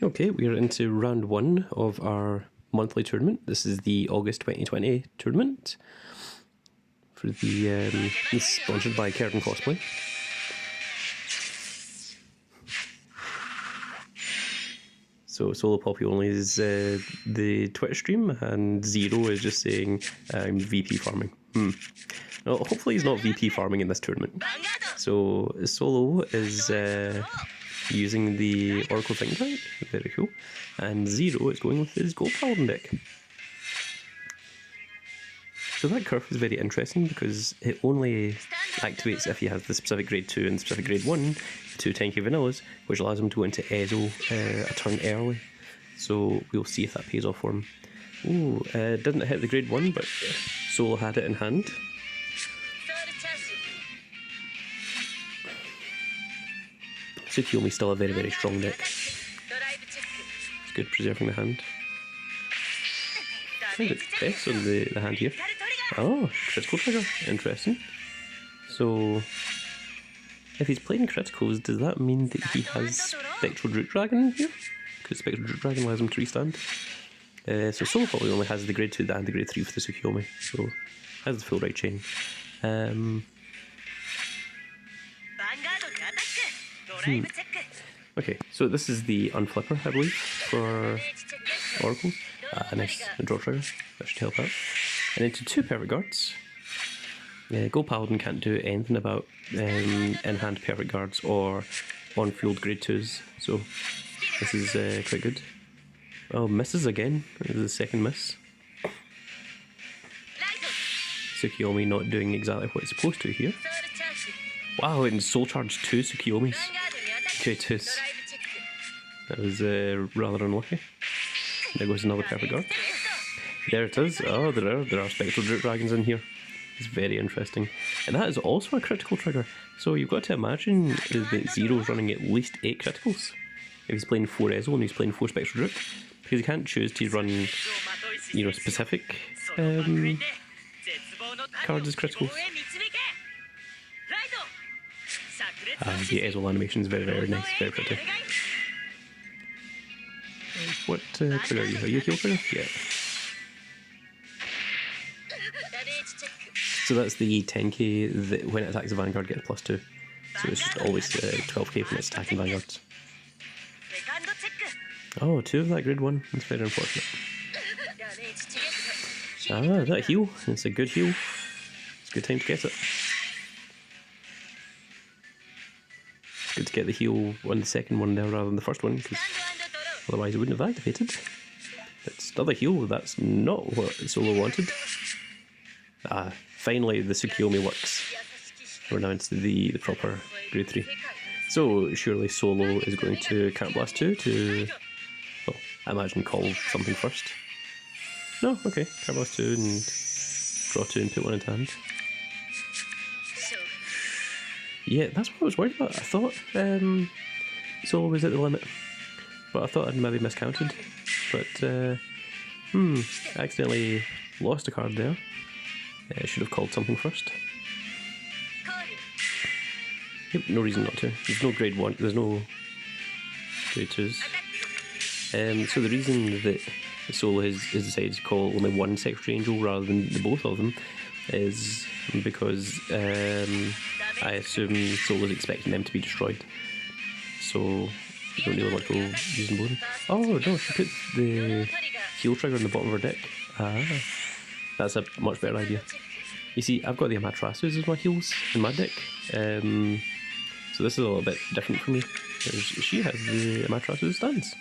Okay, we are into round 1 of our monthly tournament. This is the August 2020 tournament for the sponsored by Cardfight Cosplay. So SoloPoppyOnly is the Twitch stream, and Zero is just saying I'm VP farming. Well, hopefully he's not VP farming in this tournament. So Solo is using the Oracle Think Tank, very cool, and Zero is going with his Gold Paladin deck. So that curve is very interesting because it only activates if he has the specific grade 2 and the specific grade 1, 2 tanky vanillas, which allows him to go into Ezel a turn early. So we'll see if that pays off for him. Ooh, didn't hit the grade 1, but Solo had it in hand. Tsukiyomi still a very, very strong deck. It's good preserving the hand. I think it's best on the hand here. Oh, critical trigger. Interesting. So, if he's playing criticals, does that mean that he has Spectral Root Dragon here? Because Spectral Root Dragon allows him to restand. So SoloPoppy only has the grade 2 and the grade 3 for the Tsukiyomi, so has the full right chain. Okay, so this is the Unflipper, I believe, for Oracles. Nice, a draw trigger, that should help out. And into 2 Perfect Guards. Gold Paladin can't do anything about in-hand Perfect Guards or on-field grade 2s, so this is quite good. Oh, misses again, this is the second miss. Tsukiyomi not doing exactly what it's supposed to here. Wow, and Soul Charge 2 Tsukiyomis. K2s. That was rather unlucky. There goes another Perfect Guard. There it is. Oh, there are Spectral Root Dragons in here. It's very interesting. And that is also a critical trigger. So you've got to imagine that Zero's running at least 8 criticals. If he's playing 4 Ezel and he's playing 4 Spectral Root. Because he can't choose to run, you know, specific cards as criticals. The Ezel animation is very, very nice, very pretty. What trigger are you? Are you a heal trigger? Yeah. So that's the 10k that when it attacks the Vanguard gets +2. So it's just always 12k when it's attacking Vanguards. Oh, 2 of that grade 1. That's very unfortunate. Ah, that heal. It's a good heal. It's a good time to get it. It's good to get the heal on the second one there rather than the first one, because otherwise it wouldn't have activated. It's another heal. That's not what Solo wanted. Ah, finally the Tsukiyomi works. We're now into the proper grade 3. So surely Solo is going to Cart Blast 2 to, well, I imagine call something first. No, okay, Cart Blast 2 and draw 2 and put 1 into hand. Yeah, that's what I was worried about. I thought Solo was at the limit, but I thought I'd maybe miscounted. But I accidentally lost a card there. I should have called something first. Yep, no reason not to. There's no grade 1, there's no grade 2s. So the reason that Solo has decided to call only 1 Secretary Angel rather than the both of them is because I assume Solo's expecting them to be destroyed. So you don't really want to go using both. Oh no, she put the heal trigger in the bottom of her deck. Ah, that's a much better idea. You see, I've got the Amatrasus as my heals in my deck. So this is a little bit different for me. She has the Amatrasu as stands.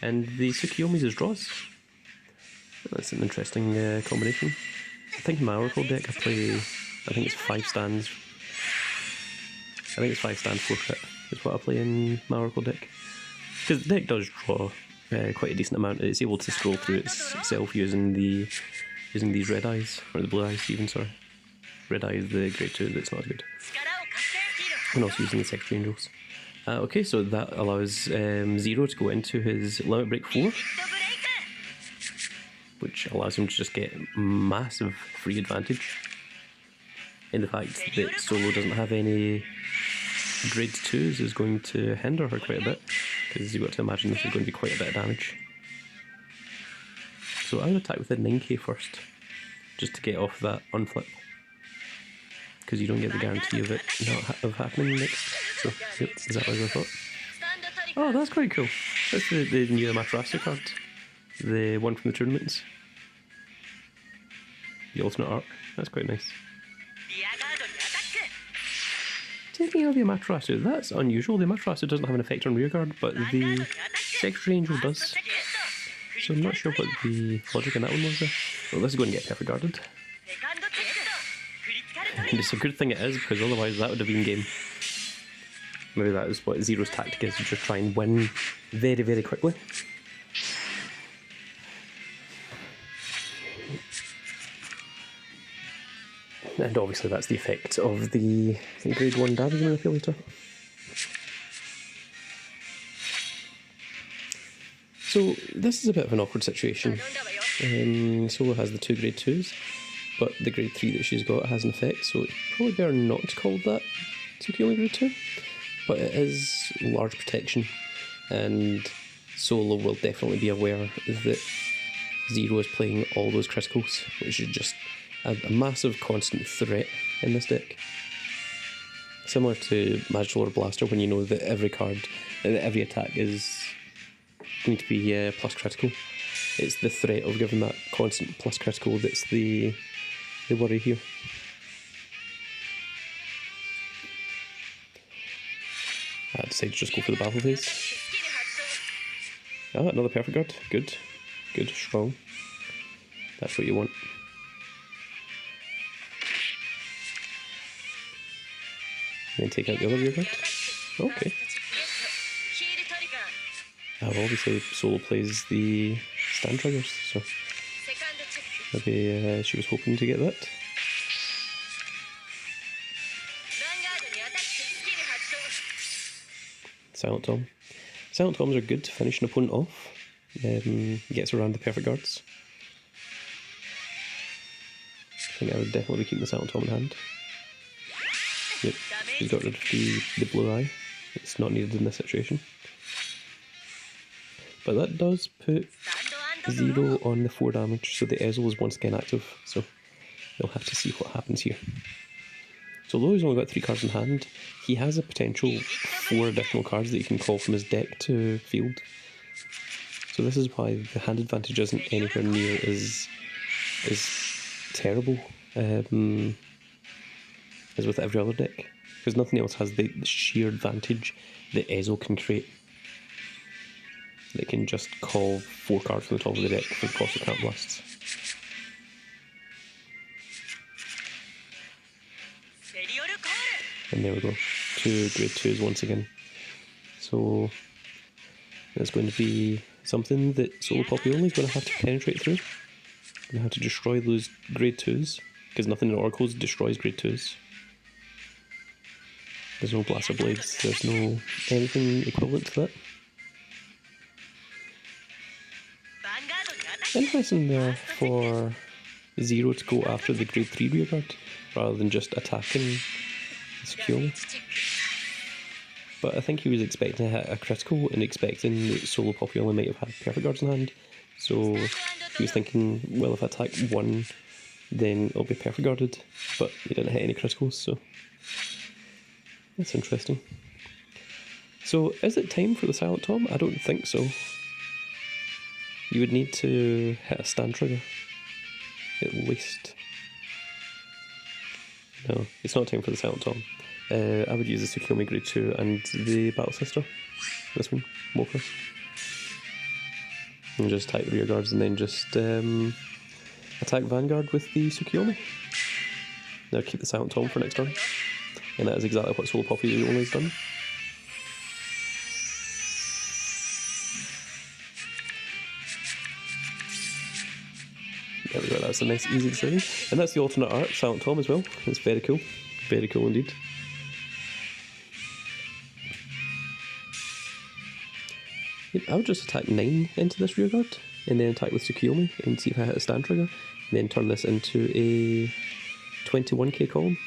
And the Tsukiyomis as draws. That's an interesting combination. I think in my Oracle deck I play, I think it's 5 stands. I think it's 5 stands, 4 crit is what I play in my Oracle deck. Because the deck does draw quite a decent amount. It's able to scroll through itself using these red eyes, or the blue eyes even, sorry. Red eye is the grade 2 that's not good. And also using the Secretary Angels. Okay, so that allows Zero to go into his Limit Break 4, which allows him to just get massive free advantage in the fact that Solo doesn't have any grade 2s is going to hinder her quite a bit. because you've got to imagine this is going to be quite a bit of damage. So I would attack with the 9k first, just to get off that unflip, because you don't get the guarantee of it not happening next. So, yep, exactly as I thought. Oh, that's quite cool. That's the new Amaterasu card, the one from the tournaments. The alternate art. That's quite nice. Taking out the Amaterasu, that's unusual. The Amaterasu doesn't have an effect on rearguard, but the Secretary Angel does. So I'm not sure what the logic in that one was there. Well, this is going to get perfect guarded. And it's a good thing it is, because otherwise that would have been game. Maybe that is what Zero's tactic is, to just try and win very, very quickly. And obviously that's the effect of the grade 1 damage manipulator. So this is a bit of an awkward situation. Solo has the 2 grade 2s, but the grade 3 that she's got has an effect, so it's probably better not to call that Tsukiyomi grade 2. But it is large protection, and Solo will definitely be aware that Zero is playing all those criticals, which is just a massive constant threat in this deck. Similar to Magical or Blaster, when you know that every card, every attack is going to be plus critical. It's the threat of giving that constant plus critical that's the worry here. I decided to just go for the battle phase. Ah, another perfect guard. Good. Good, strong. That's what you want. And then take out the other rear guard. Okay. Well, obviously Solo plays the stand triggers, so maybe she was hoping to get that. Silent Tom. Silent Toms are good to finish an opponent off. Gets around the perfect guards. I think I would definitely be keeping the Silent Tom in hand. Yep, he's got rid of the blue eye. It's not needed in this situation. But that does put Zero on the 4 damage, so the Ezel is once again active, so you'll have to see what happens here. So although he's only got 3 cards in hand, he has a potential 4 additional cards that he can call from his deck to field. So this is why the hand advantage isn't anywhere near as terrible as with every other deck, because nothing else has the sheer advantage that Ezel can create. They can just call 4 cards from the top of the deck for the cost of Count Blasts. And there we go, 2 grade 2s once again. So that's going to be something that SoloPoppyOnly is going to have to penetrate through. Going to have to destroy those grade 2s, because nothing in Oracles destroys grade 2s. There's no Blaster Blades, there's no anything equivalent to that. Interesting there for Zero to go after the grade 3 rearguard rather than just attacking Tsukiyomi. But I think he was expecting to hit a critical and expecting that SoloPoppyOnly might have had perfect guards in hand. So he was thinking, well, if I attack 1, then it'll be perfect guarded. But he didn't hit any criticals, so that's interesting. So is it time for the Silent Tom? I don't think so. You would need to hit a stand trigger, at least. No, it's not time for the Silent Tom. I would use the Tsukiyomi grade 2 and the Battle Sister. This one, Mocha. And just attack the rear guards and then just attack Vanguard with the Tsukiyomi. Now keep the Silent Tom for next turn. And that is exactly what SoloPoppyOnly has done. There we go, that's a nice easy decision. And that's the alternate art, Silent Tom as well. It's very cool. Very cool indeed. Yep, I would just attack 9 into this rearguard, and then attack with Tsukiyomi and see if I hit a stand trigger, and then turn this into a 21k column.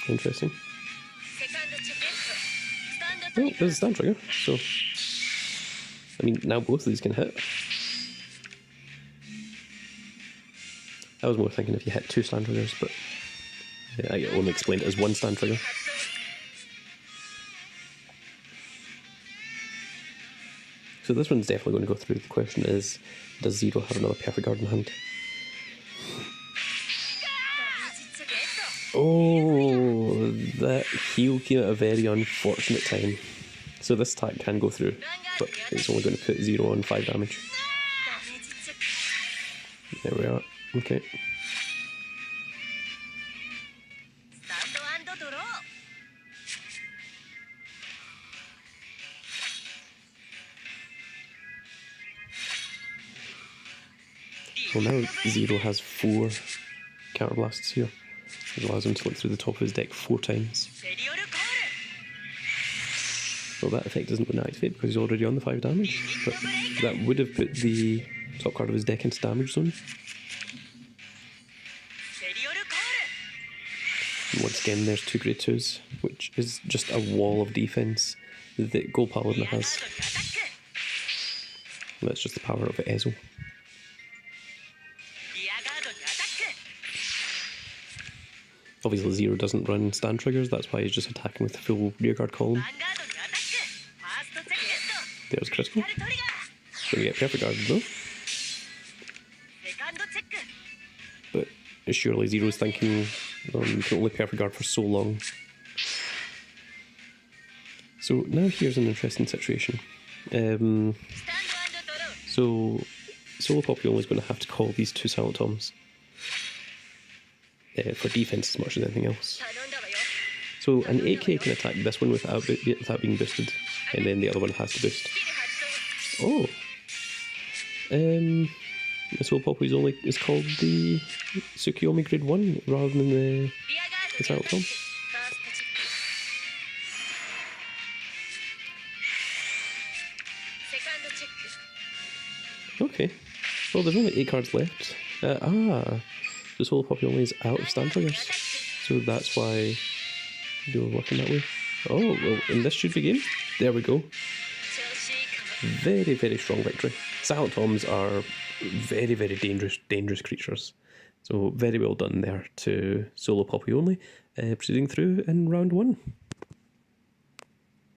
Interesting. Oh, there's a stand trigger, so... I mean, now both of these can hit. I was more thinking if you hit 2 stand triggers, but yeah, I only explained it as 1 stand trigger. So this one's definitely going to go through. The question is, does Zero have another perfect guard in hand? Oh, that heal came at a very unfortunate time. So this attack can go through, but it's only going to put Zero on 5 damage. There we are. Okay. Well, now Zero has 4 counter blasts here. It allows him to look through the top of his deck 4 times. Well, that effect isn't going to activate because he's already on the 5 damage, but that would have put the top card of his deck into damage zone. And once again, there's 2 grade 2s, which is just a wall of defense that Gold Paladin has. And that's just the power of Ezel. Obviously Zero doesn't run stand triggers, that's why he's just attacking with the full rearguard column. There's critical. Gonna get perfect guard though. But surely Zero's thinking you can only perfect guard for so long. So now here's an interesting situation. So SoloPoppyOnly is going to have to call these 2 Silent Toms. For defense as much as anything else. So an AK can attack this one without being boosted, and then the other one has to boost. Oh! SoloPoppyOnly is called the Tsukiyomi grade 1 rather than the Silent Tom. Okay. Well, there's only 8 cards left. The SoloPoppyOnly is out of stand triggers, so that's why they were working that way. Oh, well, and this should be game. There we go. Very, very strong victory. Silent Toms are very, very dangerous creatures. So very well done there to SoloPoppyOnly, proceeding through in round 1.